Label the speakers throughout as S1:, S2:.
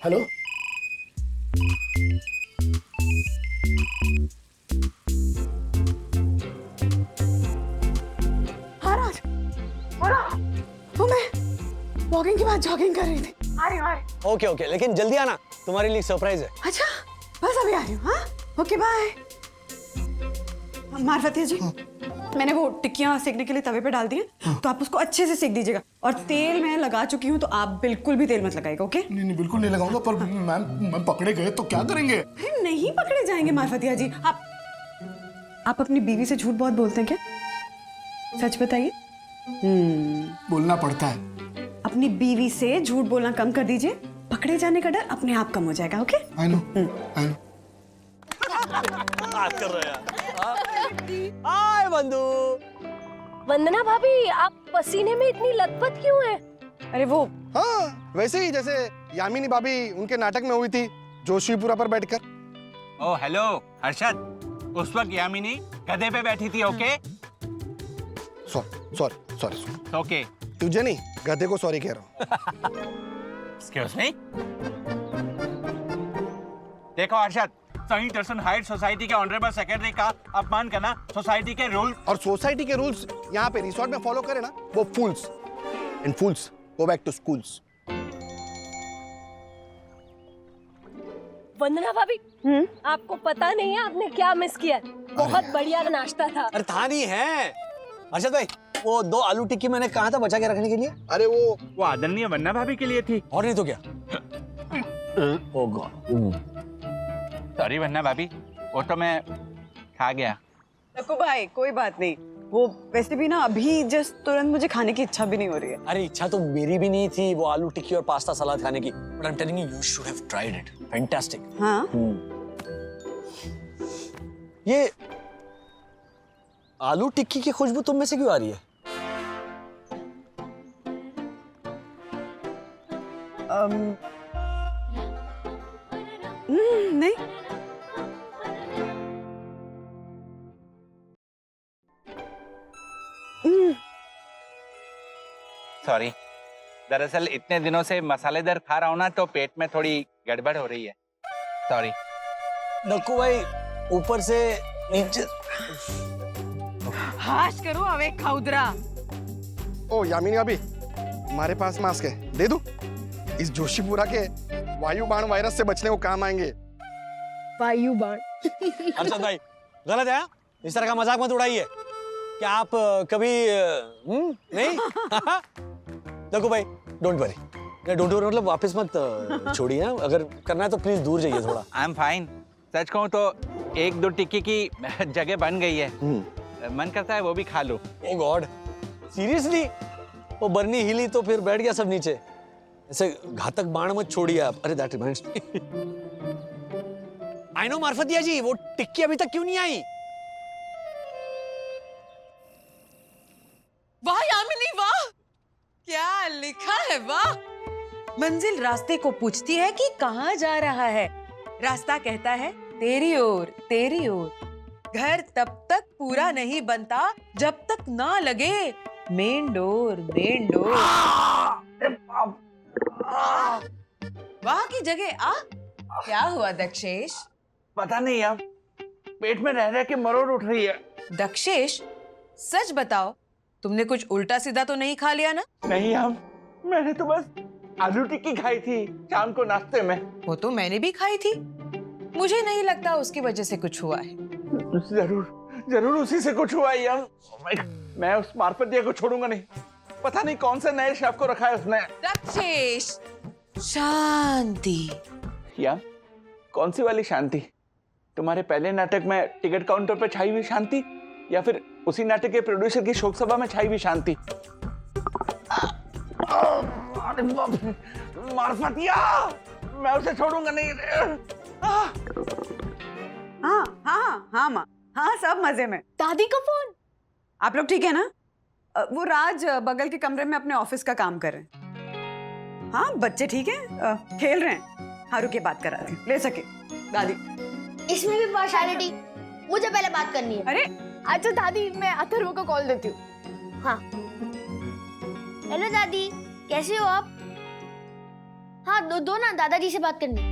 S1: Hello.
S2: हाँ राज, वो मैं वॉकिंग के बाद जॉगिंग कर रही थी। आ रही हूँ।
S3: ओके ओके, लेकिन जल्दी आना, तुम्हारे लिए सरप्राइज है।
S2: अच्छा, बस अभी आ रही हूँ। हाँ, ओके बाय। मारफतिया जी, मैंने वो टिक्कियाँ सेकने के लिए तवे पे डाल दी हैं, तो आप उसको अच्छे से सेक दीजिएगा। और तेल मैं लगा चुकी हूँ, तो आप बिल्कुल भी तेल मत लगाइएगा, ओके?
S1: नहीं नहीं, बिल्कुल नहीं लगाऊंगा, पर मैम पकड़े गए तो क्या करेंगे?
S2: अरे नहीं पकड़े जाएंगे मारफतिया जी। आप अपनी बीवी से झूठ बहुत बोलते हैं क्या? सच बताइए।
S1: बोलना पड़ता है।
S2: अपनी बीवी से झूठ बोलना कम कर दीजिए, पकड़े जाने का डर अपने आप कम हो जाएगा, okay?
S1: I know, I know.
S3: बात कर रहे हैं। हाय बंधु।
S4: वंदना भाभी, आप पसीने में इतनी लथपथ क्यों हैं?
S2: अरे वो
S5: हाँ, वैसे ही जैसे यामिनी भाभी उनके नाटक में हुई थी जोशीपुरा पर बैठकर।
S6: ओ हेलो हर्षद, उस वक्त यामिनी गधे पे बैठी थी। ओके
S5: सॉरी
S6: ओके,
S5: तुझे नहीं, गधे को सॉरी कह रहा हूँ।
S6: Excuse me. देखो हर्षद, सही दर्शन हाइट सोसाइटी के ऑनरेबल सेक्रेटरी का अपमान करना सोसाइटी के रूल
S5: और सोसाइटी के रूल्स यहाँ पे रिसोर्ट में फॉलो करे ना, वो fools and fools go back to schools.
S4: Vandana भाभी, आपको पता नहीं है आपने क्या मिस किया है? बहुत बढ़िया नाश्ता था।
S3: अरे था नहीं है। अर्षद भाई, वो 2 आलू टिक्की मैंने कहा था बचा के रखने के लिए।
S5: अरे वो
S6: आदरणीय वंदना भाभी के लिए थी।
S3: और नहीं तो क्या। ओ गॉड।
S6: सॉरी वंदना भाभी, वो तो मैं खा गया।
S2: लक्कू भाई, कोई बात नहीं। वो वैसे भी ना अभी जस्ट तुरंत मुझे खाने की इच्छा भी नहीं हो रही है।
S3: अरे इच्छा तो मेरी भी नहीं थी वो आलू टिक्की और पास्ता सलाद खाने की, but I am telling you, you should have tried it. Fantastic.
S2: हाँ,
S3: ये आलू टिक्की की खुशबू तुम में से क्यों आ रही है?
S2: नहीं।
S6: सॉरी, दरअसल इतने दिनों से मसालेदार खा रहा हूँ ना, तो पेट में थोड़ी गड़बड़ हो रही है। सॉरी।
S3: नक्कू भाई, ऊपर से नीचे।
S2: हाश करो अवे खाउदरा।
S5: ओ यामिनी भाभी, हमारे पास मास्क है, दे दूं? इस जोशीपुरा के वायु बाण वायरस से बचने को काम आएंगे।
S4: वायु बाण।
S3: अर्षद भाई, गलत है। इस तरह का मजाक मत उड़ाइए। क्या आप कभी नहीं? देखो भाई, डोंट वरी। डोंट वरी मतलब वापस मत छोड़िए। अगर करना है तो प्लीज दूर जाइए थोड़ा।
S6: I am fine. सच कहूँ तो 1-2 टिक्की की जगह बन गई है। मन करता है वो भी खा लूं।
S3: ओ गॉड, सीरियसली? वो बर्नी हिली तो फिर बैठ गया सब नीचे। ऐसे घातक बाण मत छोड़िए आप। अरे that reminds me, I know Marfatia ji, वो टिक्की अभी तक क्यों नहीं आई?
S7: वाह यामिनी वाह, क्या लिखा है वाह। मंजिल रास्ते को पूछती है कि कहाँ जा रहा है। रास्ता कहता है तेरी ओर तेरी ओर। घर तब तक पूरा नहीं बनता जब तक ना लगे मेन डोर मेन डोर। वाह की जगह आ। क्या हुआ दक्षेश?
S6: पता नहीं यार, पेट में रह रह के मरोड़ उठ रही है।
S7: दक्षेश, सच बताओ, तुमने कुछ उल्टा सीधा तो नहीं खा लिया ना?
S6: नहीं यार, मैंने तो बस आलू टिक्की खाई थी शाम को नाश्ते में।
S7: वो तो मैंने भी खाई थी। मुझे नहीं लगता उसकी वजह से कुछ हुआ है।
S6: जरूर उसी से कुछ हुआ है यार। मैं उस मार्फतिया को छोड़ूंगा नहीं। पता नहीं कौन से नए शेफ को रखा है उसने।
S7: दक्षेश, शांति।
S6: यार, कौन सी वाली शांति? तुम्हारे पहले नाटक में टिकट काउंटर पर छाई हुई शांति, या फिर उसी नाटक के प्रोड्यूसर की शोक सभा में छाई हुई शांति? मार्फतिया, मैं उसे छोड़ूंगा नहीं।
S2: हाँ हाँ हाँ माँ, हाँ सब मजे में।
S4: दादी का फोन।
S2: आप लोग ठीक है ना? वो राज बगल के कमरे में अपने ऑफिस का काम कर रहे हैं। हाँ, बच्चे ठीक है, खेल रहे हैं। हाँ रुकिए, बात करा रहे हैं, ले सके दादी।
S8: इसमें भी पार्शियलिटी, मुझे पहले बात करनी है।
S2: अरे
S8: अच्छा दादी, मैं अथर्व को कॉल देती हूँ। हाँ, हेलो दादी, कैसे हो आप? हाँ दो ना, दादाजी से बात करनी।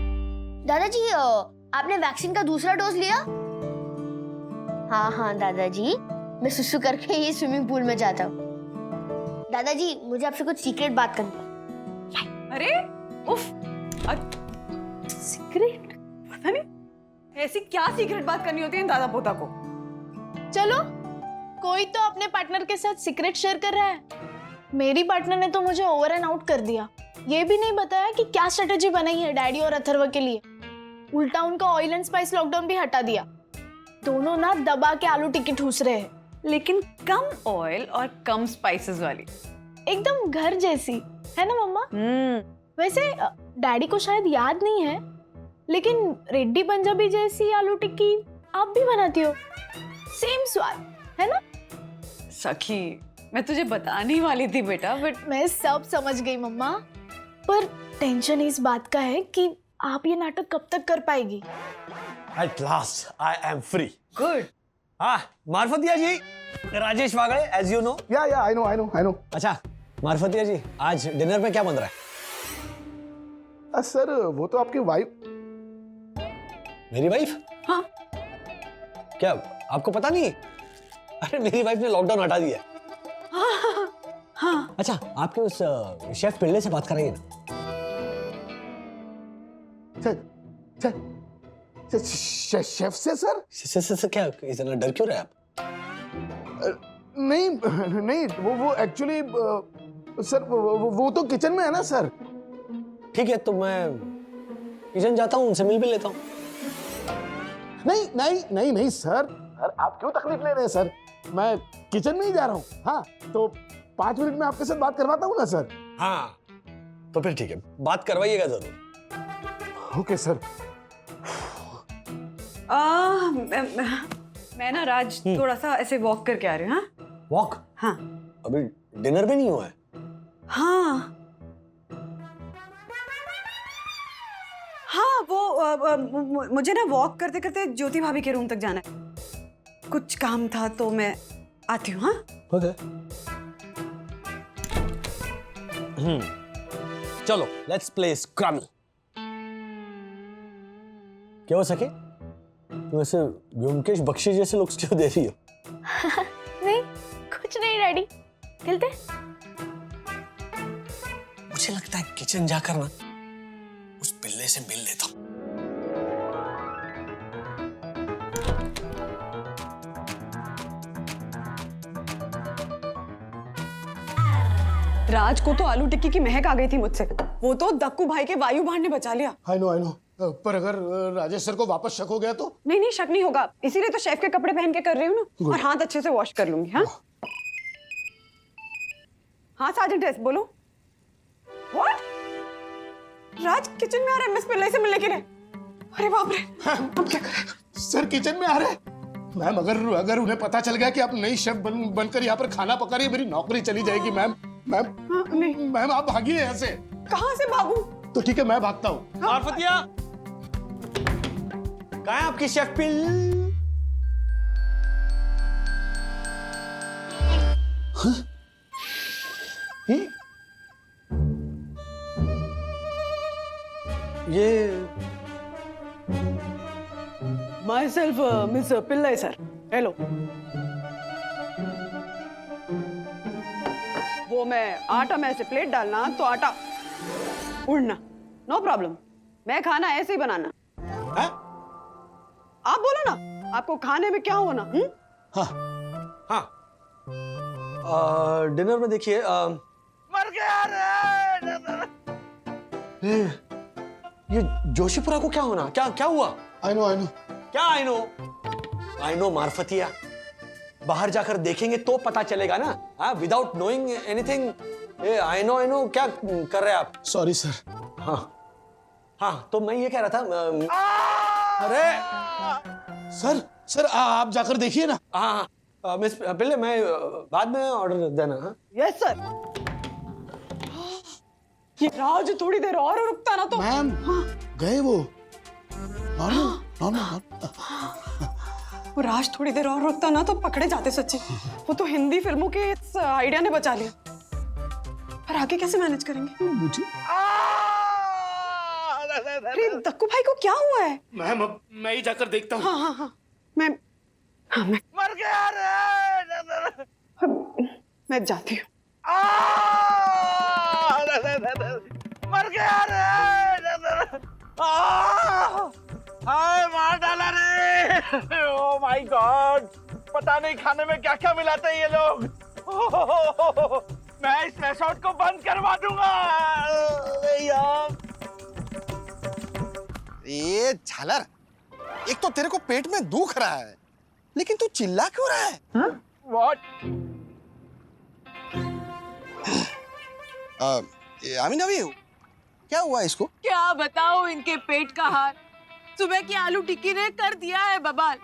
S8: दादाजी आपने वैक्सीन का दूसरा डोज लिया? हाँ हाँ दादाजी, मैं सुसु करके ही स्विमिंग पूल में जाता हूँ। दादाजी मुझे आपसे कुछ सीक्रेट बात करनी है।
S2: अरे उफ, सीक्रेट? पता नहीं ऐसी क्या सीक्रेट बात करनी होती है इन दादा पोता को।
S9: चलो, कोई तो अपने पार्टनर के साथ सीक्रेट शेयर कर रहा है। मेरी पार्टनर ने तो मुझे ओवर एंड आउट कर दिया। ये भी नहीं बताया कि क्या स्ट्रेटेजी बनाई है डैडी और अथर्व के लिए। उल्टा उनका ऑयल एंड स्पाइस लॉकडाउन भी हटा दिया। दोनों ना दबा के आलू टिक्की ठूस रहे हैं,
S2: लेकिन कम ऑयल और कम स्पाइसेस वाली,
S9: एकदम घर जैसी, है ना मम्मा? वैसे डैडी को शायद याद नहीं है, लेकिन रेड्डी पंजाबी जैसी आलू टिक्की आप भी बनाती हो। सेम स्वाद, है ना?
S2: सखी, मैं तुझे बताने वाली थी बेटा, बट
S9: मैं सब समझ गई मम्मा, पर टेंशन इस बात का है कि आप ये नाटक कब तक कर पाएगी।
S3: At last, I am free.
S2: Good.
S3: हाँ, मार्फतिया जी, राजेश वागड़े, as you know.
S5: या आई नो।
S3: अच्छा, मार्फतिया जी, आज डिनर पे क्या बन रहा है?
S5: सर वो तो आपकी वाइफ।
S3: मेरी वाइफ?
S2: हाँ।
S3: क्या आपको पता नहीं? अरे मेरी वाइफ ने लॉकडाउन हटा दिया।
S2: हाँ।
S3: अच्छा, आपके उस शेफ पिल्ले से बात कराइए ना।
S5: शेफ से सर?
S3: से क्या इतना डर क्यों रहे आप?
S5: नहीं वो एक्चुअली सर वो तो किचन में है ना सर।
S3: ठीक है, तो मैं किचन जाता हूँ, उनसे मिल भी लेता हूँ।
S5: नहीं सर आप क्यों तकलीफ ले रहे हैं सर? मैं किचन में ही जा रहा हूँ। हाँ तो 5 मिनट में आपके साथ बात करवाता हूँ ना सर।
S3: हाँ, तो फिर ठीक है, बात करवाइएगा जरूर।
S5: Okay sir.
S2: मैं ना राज थोड़ा सा ऐसे वॉक करके आ रही हूँ। हाँ
S3: वॉक?
S2: हाँ।
S3: अभी डिनर भी नहीं हुआ है।
S2: हाँ हाँ, वो मुझे ना वॉक करते करते ज्योति भाभी के रूम तक जाना है। कुछ काम था तो मैं आती हूँ। हाँ
S3: ओके। चलो, लेट्स प्ले स्क्रैमी। क्या हो सके? तुम ऐसे व्योमकेश बख्शी जैसे लुक्स क्यों दे रही हो?
S9: नहीं, कुछ नहीं डैडी, खेलते।
S3: मुझे लगता है किचन जाकर ना उस पिल्ले से मिल लेता हूं।
S2: राज को तो आलू टिक्की की महक आ गई थी मुझसे। वो तो दक्कू भाई के वायु बाण ने बचा लिया।
S1: आई नो पर अगर राजेश सर को वापस शक हो गया तो?
S2: नहीं, शक नहीं होगा, इसीलिए तो शेफ के कपड़े पहन के कर रही हूँ ना, और हाथ अच्छे से वॉश कर लूंगी। हाँ हाँ सार्जेंट एस, बोलो। व्हाट? राज किचन में आ रहा है मिस पिल्ले से मिलने के लिए? अरे बाप रे, अब क्या करें?
S1: सर किचन में आ रहे हैं? मैम अगर उन्हें पता चल गया कि आप नई शेफ बनकर यहाँ पर खाना पका रही है, मेरी नौकरी चली जाएगी मैम।
S2: नहीं
S1: मैम आप भागिए यहाँ से।
S2: कहाँ से भागूं?
S1: तो ठीक है, मैं भागता हूँ।
S3: मार्फतिया, कहाँ है आपकी शेफ पिल? ये
S2: माई self miss Pillai sir, hello. वो मैं आटा में ऐसे प्लेट डालना तो आटा उड़ना, नो प्रॉब्लम। मैं खाना ऐसे ही बनाना।
S3: है?
S2: आप बोलो ना, आपको खाने में क्या होना?
S3: हाँ। डिनर में देखिए
S6: मर गया रे।
S3: ये जोशीपुरा को क्या होना? क्या हुआ?
S1: आई नो
S3: क्या आई नो मार्फतिया, बाहर जाकर देखेंगे तो पता चलेगा ना। हाँ, without knowing anything. I know क्या कर रहे हैं आप?
S1: Sorry sir.
S3: हाँ, तो मैं ये कह रहा था। अरे
S1: सर आप जाकर देखिए ना।
S3: हाँ, मिस पहले मैं बाद में ऑर्डर देना। हाँ
S2: यस सर। ये राज थोड़ी देर और रुकता ना तो।
S1: मैम गए वो। नॉर्मल।
S2: वो राज थोड़ी देर और रुकता ना तो पकड़े जाते सच्ची। वो तो हिंदी फिल्मों के इस आइडिया ने बचा लिया। पर आगे कैसे मैनेज करेंगे?
S1: मुझे
S2: अरे दक्कू भाई को क्या हुआ है?
S1: मैम अब मैं ही जाकर देखता हूँ।
S2: हाँ मैं
S6: मर गया रे।
S2: मैं जाती हूँ।
S6: मर गया रे। हाय मार डाला रे। ओ माय गॉड, पता नहीं खाने में क्या क्या मिलाते हैं ये लोग। मैं इस रेसोर्ट को बंद करवा दूंगा यार।
S5: ये झालर, एक तो तेरे को पेट में दुख रहा है, लेकिन तू चिल्ला क्यों रहा है?
S6: व्हाट?
S5: आमीना भी क्या हुआ इसको?
S7: क्या बताओ इनके पेट का हाल। सुबह की आलू टिक्की ने कर दिया है बवाल।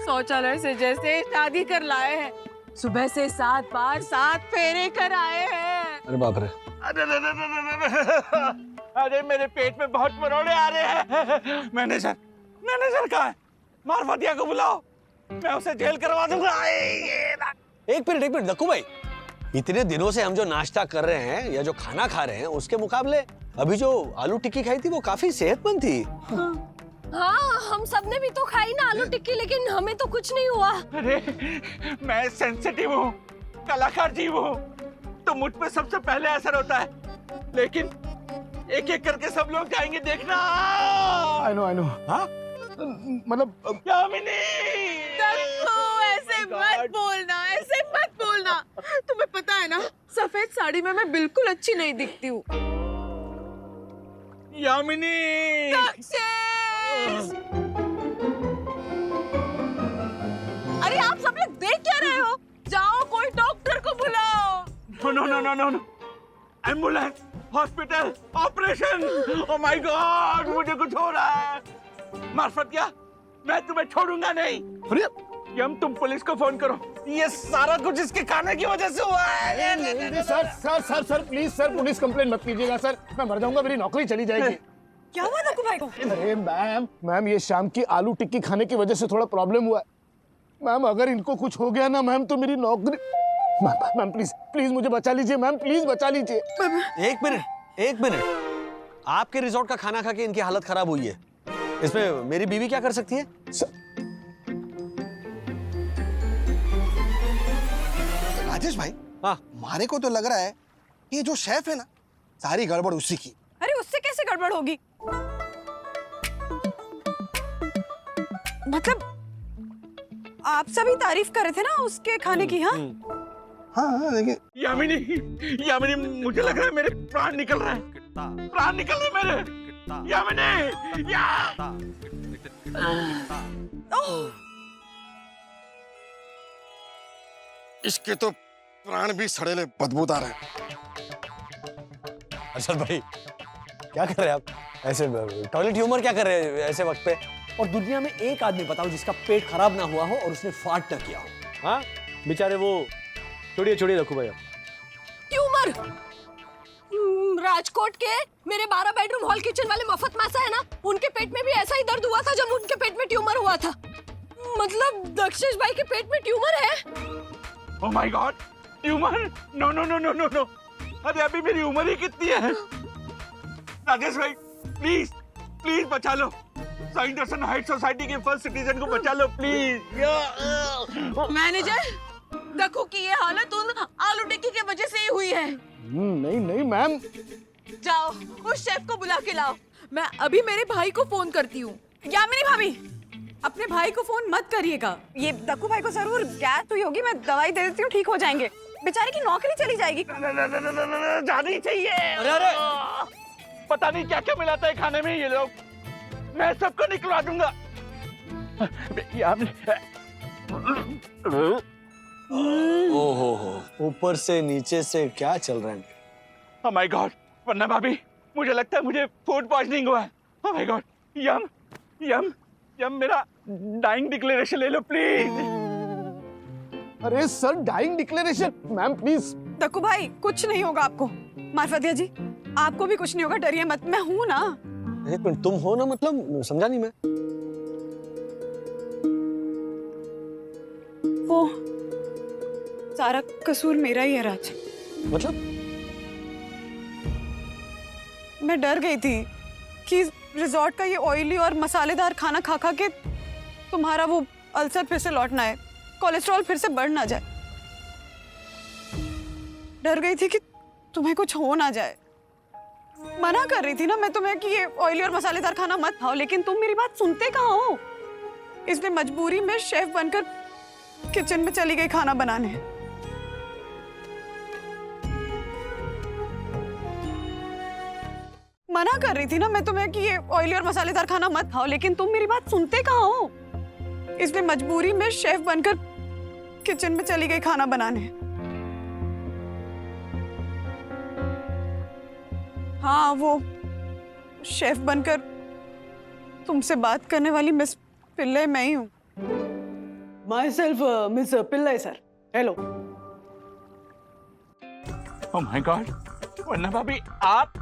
S7: शौचालय से जैसे शादी कर लाए हैं, सुबह से 7 बार 7 फेरे कर आए हैं।
S3: अरे बाप रे।
S6: अरे मेरे पेट में बहुत मरोड़े आ रहे हैं। मैनेजर कहाँ है? मारफतिया को बुलाओ, मैं उसे जेल करवा दूंगा।
S3: एक मिनट दक्कू भाई, इतने दिनों से हम जो नाश्ता कर रहे हैं या जो खाना खा रहे हैं उसके मुकाबले अभी जो आलू टिक्की खाई थी वो काफी सेहतमंद थी।
S4: हाँ, हम सब ने भी तो खाई ना आलू टिक्की, लेकिन हमें तो कुछ नहीं हुआ।
S6: अरे मैं सेंसिटिव हूँ, कलाकार जीव हूँ, तो मुझ पे सबसे पहले असर होता है, लेकिन एक एक करके सब लोग जाएंगे देखना।
S1: I know. हाँ मतलब
S6: यामिनी,
S7: ऐसे मत बोलना, ऐसे मत बोलना। तुम्हें पता है ना, सफेद साड़ी में मैं बिल्कुल अच्छी नहीं दिखती हूँ।
S6: यामिनी,
S7: अरे आप सब लोग देख क्या रहे हो? जाओ कोई डॉक्टर को बुलाओ।
S6: No, ambulance, hospital, operation. Oh my god, मुझे कुछ हो रहा है। मार्फतिया, मैं तुम्हें छोड़ूंगा नहीं।
S1: अरे
S6: यम, तुम पुलिस को फोन करो। ये सारा कुछ इसके खाने की वजह से हुआ है।
S1: नहीं, sir please sir, police complaint मत कीजिएगा सर, मैं मर जाऊंगा, मेरी नौकरी चली जाएगी।
S2: क्या हुआ दक्कू भाई को?
S1: अरे मैम ये शाम की आलू टिक्की खाने की वजह से थोड़ा प्रॉब्लम हुआ है। मैम अगर इनको कुछ हो गया ना मैम तो मेरी नौकरी। मैम प्लीज मुझे बचा लीजिए मैम, प्लीज बचा लीजिए।
S3: एक मिनट, आपके रिजॉर्ट का खाना खा के इनकी हालत खराब हुई है, इसमें मेरी बीवी क्या कर सकती है?
S5: राजेश भाई,
S3: हाँ,
S5: मारे को तो लग रहा है ये जो शेफ है ना, सारी गड़बड़ उसी की।
S2: अरे उससे कैसे गड़बड़ होगी? मतलब आप सभी तारीफ कर रहे थे ना उसके खाने की। हाँ
S5: हाँ लेकिन
S6: यामिनी, मुझे लग रहा है मेरे प्राण निकल रहे हैं। प्राण निकल रहे मेरे। यामिनी,
S5: इसके तो प्राण भी सड़ेले बदबूदार हैं।
S3: अरशद भाई क्या कर रहे हैं आप? ऐसे टॉयलेट ह्यूमर क्या कर रहे हैं ऐसे वक्त पे? और दुनिया में एक आदमी बताओ जिसका पेट खराब ना हुआ हो और उसने फाट ना किया हो। हाँ बेचारे वो, छोड़िए रखो भाई।
S4: ट्यूमर। राजकोट के मेरे 12 बेडरूम हॉल किचन वाले मफत मासा है ना, उनके पेट में भी ऐसा ही दर्द हुआ था जब उनके पेट में ट्यूमर हुआ था। मतलब दक्षेश भाई के पेट में ट्यूमर है।
S6: Oh my god, tumour? No. अरे अभी मेरी उम्र ही कितनी है? राजेश भाई प्लीज बचा लो। साइन दर्शन हाइट सोसाइटी के फर्स्ट सिटीजन को बचा लो प्लीज।
S7: मैनेजर, दक्कू की ये हालत उन आलू टिक्की की वजह से ही हुई है।
S1: नहीं मैम।
S7: जाओ उस शेफ को बुला के लाओ, मैं अभी मेरे भाई को फोन करती हूँ। यामिनी भाभी,
S2: अपने भाई को फोन मत करिएगा, ये दक्कू भाई को जरूर गैस हुई होगी, मैं दवाई दे देती हूँ, ठीक हो जाएंगे। बेचारे की नौकरी चली जाएगी।
S6: जानी चाहिए।
S3: अरे
S6: पता नहीं क्या क्या मिलाता है खाने में ये लोग, मैं सबको निकलवा दूंगा।
S3: ओहो, ऊपर से नीचे से क्या चल रहा है?
S6: ओह माय गॉड, वरना भाभी मुझे लगता है मुझे फूड पॉइजनिंग हुआ है। ओह माय गॉड, यम मेरा डाइंग डिक्लेरेशन ले लो प्लीज।
S1: अरे sir dying declaration? Ma'am please.
S2: दक्कू भाई कुछ नहीं होगा आपको। मारफतिया जी आपको भी कुछ नहीं होगा, डरिए मत, मैं हूं ना।
S3: एक मिनट, तुम हो ना? मतलब समझा नहीं मैं।
S2: वो सारा कसूर मेरा ही है राज।
S3: मतलब
S2: मैं डर गई थी कि रिजॉर्ट का ये ऑयली और मसालेदार खाना खा खा के तुम्हारा वो अल्सर फिर से लौटना है, कोलेस्ट्रॉल फिर से बढ़ ना जाए। डर गई थी कि तुम्हें कुछ हो ना जाए। मना कर रही थी ना मैं तुम्हें कि ये ऑयली और मसालेदार खाना मत खाओ, लेकिन तुम मेरी बात सुनते कहाँ हो। इसलिए मजबूरी में शेफ बनकर किचन में चली गई खाना बनाने। मना कर रही थी ना मैं तुम्हें कि ये ऑयली और मसालेदार खाना मत खाओ, लेकिन तुम मेरी बात सुनते कहाँ हो। इसलिए मजबूरी में शेफ बनकर किचन में चली गई खाना बनाने। हाँ, वो शेफ बनकर तुमसे बात करने वाली मिस पिल्ले मैं ही हूँ। My self miss Pillai sir. Hello.
S6: Oh my god, Vandana भाभी आप?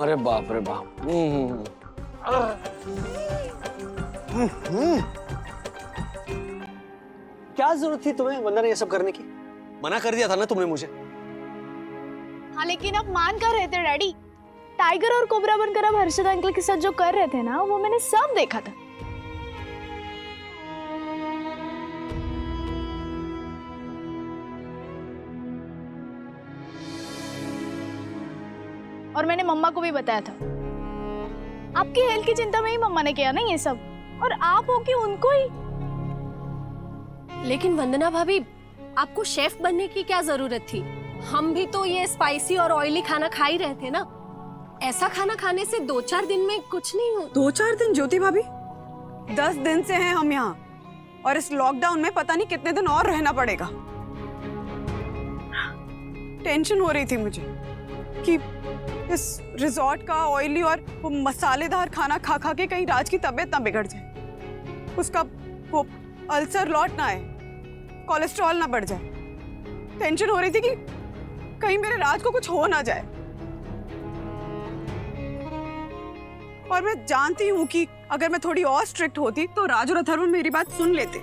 S3: अरे बाप रे बाप। क्या जरूरत थी तुम्हें वंदना ये सब करने की? मना कर दिया था ना तुमने मुझे।
S9: हाँ लेकिन अब मान कर रहे थे डैडी। टाइगर और कोबरा बनकर अब हर्षद अंकल के साथ जो कर रहे थे ना, वो मैंने सब देखा था। और मैंने मम्मा को भी बताया था। आपकी हेल्थ की चिंता में ही मम्मा ने किया ना ये सब, और आप हो कि उनको ही।
S4: लेकिन वंदना भाभी, आपको शेफ बनने की क्या जरूरत थी? हम भी तो ये स्पाइसी और ऑयली खाना खा ही रहे थे ना। ऐसा खाना खाने से 2-4 दिन में कुछ नहीं हो।
S2: 2-4 दिन ज्योति भाभी? 10 दिन से हैं हम यहाँ, और इस लॉकडाउन में पता नहीं कितने दिन और रहना पड़ेगा। टेंशन हो रही थी मुझे कि इस रिजॉर्ट का ऑयली और वो मसालेदार खाना खा खा के कहीं राज की तबीयत ना बिगड़ जाए, उसका वो अल्सर लौट ना आए, कोलेस्ट्रॉल ना बढ़ जाए। टेंशन हो रही थी कि कहीं मेरे राज को कुछ हो ना जाए। और मैं जानती हूँ कि अगर मैं थोड़ी और स्ट्रिक्ट होती तो राज और अथर्व मेरी बात सुन लेते,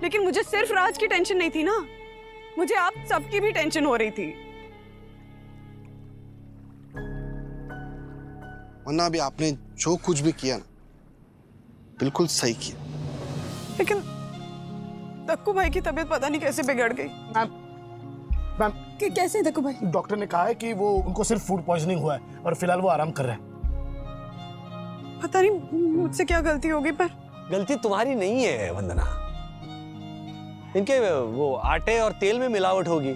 S2: लेकिन मुझे सिर्फ राज की टेंशन नहीं थी ना, मुझे आप सबकी भी टेंशन हो रही थी।
S5: वरना अभी आपने जो कुछ भी किया ना, बिल्कुल सही किया।
S2: लेकिन दक्कू भाई की तबीयत पता नहीं कैसे बिगड़ गई।
S1: मैम
S2: कि कैसे दक्कू भाई?
S1: डॉक्टर ने कहा है कि वो उनको सिर्फ फूड पॉइजनिंग हुआ है और फिलहाल वो आराम कर रहे हैं।
S2: पता नहीं मुझसे क्या गलती होगी, पर
S3: गलती तुम्हारी नहीं है वंदना, इनके वो आटे और तेल में मिलावट होगी।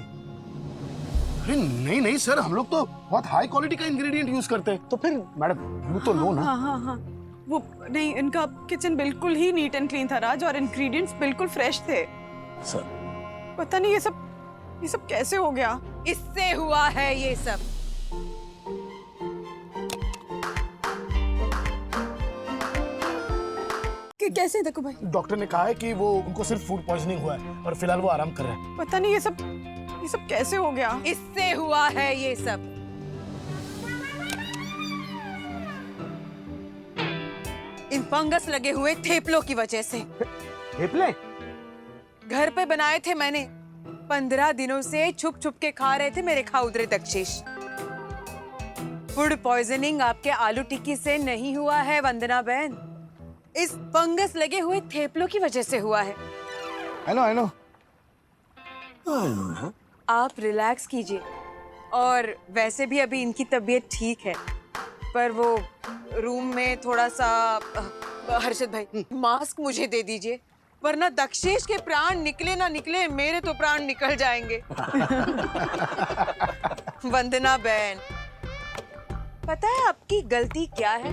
S1: अरे नहीं नहीं सर, हम लोग तो बहुत हाई क्वालिटी का इंग्रेडिएंट यूज करते हैं। तो फिर मैडम यू तो लो ना।
S2: हाँ, वो नहीं, इनका किचन बिल्कुल ही नीट एंड क्लीन था राज, और इंग्रेडिएंट्स बिल्कुल फ्रेश थे।
S1: सर
S2: पता नहीं ये सब कैसे हो गया।
S7: इससे हुआ है ये सब।
S2: कि कैसे दक्कू भाई?
S1: डॉक्टर ने कहा है कि वो उनको सिर्फ फूड पॉइजनिंग हुआ है और फिलहाल वो आराम कर रहे हैं।
S2: पता नहीं ये सब कैसे हो गया।
S7: इससे हुआ है ये सब। इन फंगस लगे हुए थेपलों की वजह से।
S3: थेपले?
S7: घर पे बनाए थे मैंने, 15 दिनों से छुप छुप के खा रहे थे मेरे खाउदरे दक्षेश। फूड पॉइजनिंग आपके आलू टिक्की से नहीं हुआ है वंदना बहन, इस फंगस लगे हुए थेपलों की वजह से हुआ है।
S5: I know.
S7: आप रिलैक्स कीजिए, और वैसे भी अभी इनकी तबीयत ठीक है, पर वो रूम में थोड़ा सा हर्षद भाई मास्क मुझे दे दीजिए, वरना दक्षेश के प्राण निकले ना निकले, मेरे तो प्राण निकल जाएंगे। वंदना बहन, पता है आपकी गलती क्या है?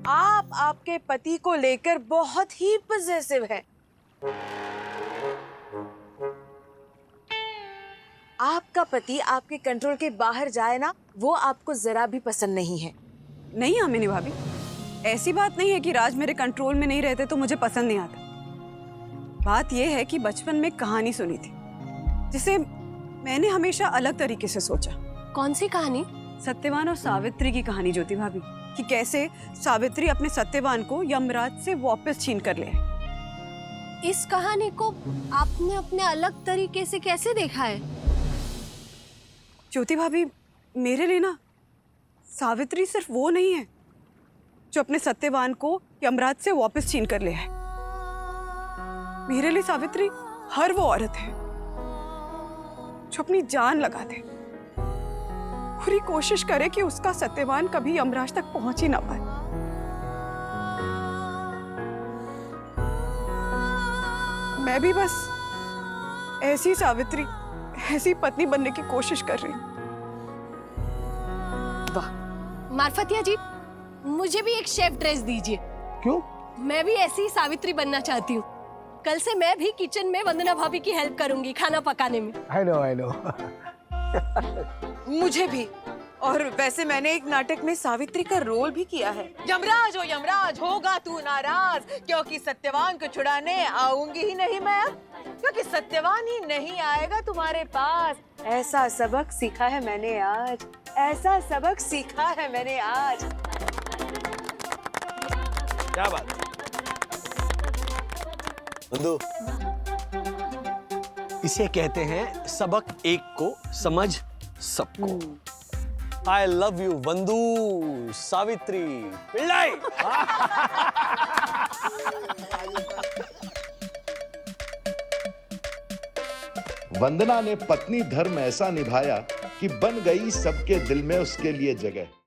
S7: आप आपके पति को लेकर बहुत ही पॉजिटिव है। आपका पति आपके कंट्रोल के बाहर जाए ना, वो आपको जरा भी पसंद नहीं है।
S2: नहीं आमिनी भाभी, ऐसी बात नहीं है कि राज मेरे कंट्रोल में नहीं रहते तो मुझे पसंद नहीं आता। बात यह है कि बचपन में कहानी सुनी थी जिसे मैंने हमेशा अलग तरीके से सोचा।
S4: कौन सी कहानी?
S2: सत्यवान और सावित्री की कहानी ज्योति भाभी, कि कैसे सावित्री अपने सत्यवान को यमराज से वापस छीन कर ले आए।
S4: इस कहानी को आपने अपने अलग तरीके से कैसे देखा है?
S2: ज्योति भाभी, मेरे लिए ना सावित्री सिर्फ वो नहीं है जो अपने सत्यवान को यमराज से वापस छीन कर ले आए। मेरे लिए सावित्री हर वो औरत है जो अपनी जान लगा दे, पूरी कोशिश करे कि उसका सत्यवान कभी यमराज तक पहुंच ही ना पाए। मैं भी बस ऐसी सावित्री, ऐसी पत्नी बनने की कोशिश कर रही हूँ।
S4: मार्फतिया जी, मुझे भी एक शेफ ड्रेस दीजिए।
S1: क्यों?
S4: मैं भी ऐसी ही सावित्री बनना चाहती हूँ। कल से मैं भी किचन में वंदना भाभी की हेल्प करूंगी खाना पकाने में।
S1: I know.
S7: मुझे भी। और वैसे मैंने एक नाटक में सावित्री का रोल भी किया है। यमराज होगा तू नाराज, क्योंकि सत्यवान को छुड़ाने आऊंगी ही नहीं मैं अब, क्योंकि सत्यवान ही नहीं आएगा तुम्हारे पास। ऐसा सबक सीखा है मैंने आज, ऐसा सबक सीखा है मैंने आज।
S3: क्या बात। बंधु, इसे कहते हैं सबक एक को समझ सबको। I love you, वंदू सावित्री पिल्लाई।
S10: वंदना ने पत्नी धर्म ऐसा निभाया कि बन गई सबके दिल में उसके लिए जगह।